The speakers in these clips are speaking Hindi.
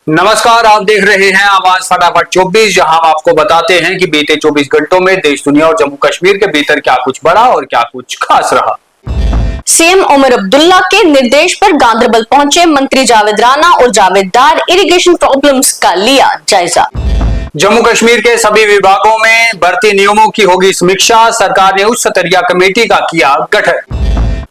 नमस्कार, आप देख रहे हैं आवाज फटाफट 24, जहां हम आपको बताते हैं कि बीते 24 घंटों में देश दुनिया और जम्मू कश्मीर के भीतर क्या कुछ बड़ा और क्या कुछ खास रहा। सीएम उमर अब्दुल्ला के निर्देश पर गांदरबल पहुंचे मंत्री जावेद राणा और जावेद डार, इरिगेशन प्रॉब्लम्स का लिया जायजा। जम्मू कश्मीर के सभी विभागों में भर्ती नियमों की होगी समीक्षा, सरकार ने उच्च स्तरीय कमेटी का किया गठन।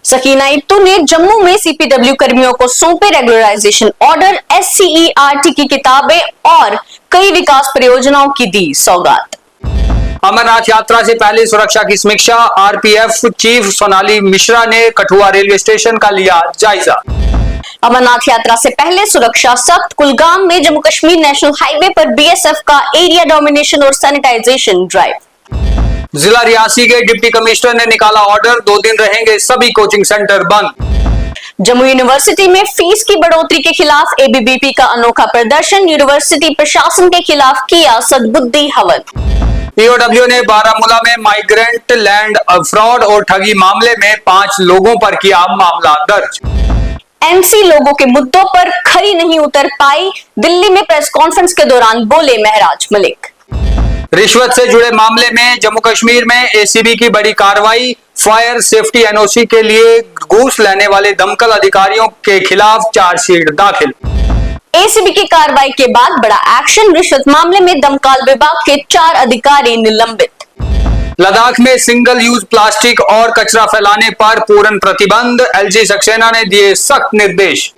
सकीना इत्तू ने जम्मू में सीपीडब्ल्यू कर्मियों को सौंपे रेगुलराइजेशन ऑर्डर, SCERT की किताबें और कई विकास परियोजनाओं की दी सौगात। अमरनाथ यात्रा से पहले सुरक्षा की समीक्षा, RPF चीफ सोनाली मिश्रा ने कठुआ रेलवे स्टेशन का लिया जायजा। अमरनाथ यात्रा से पहले सुरक्षा सख्त, कुलगाम में जम्मू कश्मीर नेशनल हाईवे पर BSF का एरिया डोमिनेशन और सैनिटाइजेशन ड्राइव। जिला रियासी के डिप्टी कमिश्नर ने निकाला ऑर्डर, 2 दिन रहेंगे सभी कोचिंग सेंटर बंद। जम्मू यूनिवर्सिटी में फीस की बढ़ोतरी के खिलाफ ABVP का अनोखा प्रदर्शन, यूनिवर्सिटी प्रशासन के खिलाफ किया सद्बुद्धि हवन। POW ने बारामूला में माइग्रेंट लैंड फ्रॉड और ठगी मामले में 5 लोगों पर किया मामला दर्ज। NC लोगों के मुद्दों पर खरी नहीं उतर पाई, दिल्ली में प्रेस कॉन्फ्रेंस के दौरान बोले महराज मलिक। रिश्वत से जुड़े मामले में जम्मू कश्मीर में ACB की बड़ी कार्रवाई, फायर सेफ्टी NOC के लिए घूस लेने वाले दमकल अधिकारियों के खिलाफ चार्जशीट दाखिल। ACB की कार्रवाई के बाद बड़ा एक्शन, रिश्वत मामले में दमकल विभाग के 4 अधिकारी निलंबित। लद्दाख में सिंगल यूज प्लास्टिक और कचरा फैलाने पर पूर्ण प्रतिबंध, LG सक्सेना ने दिए सख्त निर्देश।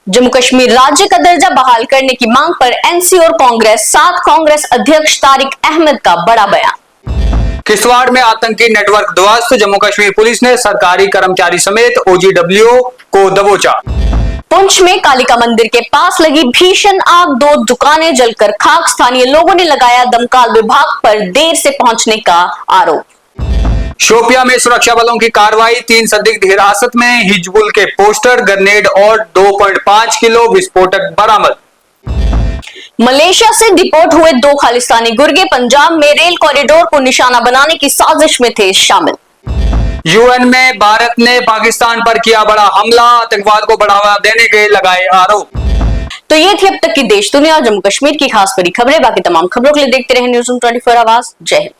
जम्मू कश्मीर राज्य का दर्जा बहाल करने की मांग पर NC और कांग्रेस साथ, कांग्रेस अध्यक्ष तारिक अहमद का बड़ा बयान। किश्तवाड़ में आतंकी नेटवर्क ध्वस्त, जम्मू कश्मीर पुलिस ने सरकारी कर्मचारी समेत OGW को दबोचा। पुंछ में कालिका मंदिर के पास लगी भीषण आग, 2 दुकानें जलकर खाक, स्थानीय लोगों ने लगाया दमकल विभाग पर देर से पहुंचने का आरोप। शोपिया में सुरक्षा बलों की कार्रवाई, 3 संदिग्ध हिरासत में, हिजबुल के पोस्टर, ग्रेनेड और 2.5 किलो विस्फोटक बरामद। मलेशिया से डिपोर्ट हुए 2 खालिस्तानी गुर्गे पंजाब में रेल कॉरिडोर को निशाना बनाने की साजिश में थे शामिल। UN में भारत ने पाकिस्तान पर किया बड़ा हमला, आतंकवाद को बढ़ावा देने के लगाए आरोप। तो ये थी अब तक की देश दुनिया और जम्मू कश्मीर की खास बड़ी खबरें। बाकी तमाम खबरों के लिए देखते रहे न्यूज़ 24 आवाज। जय हिंद।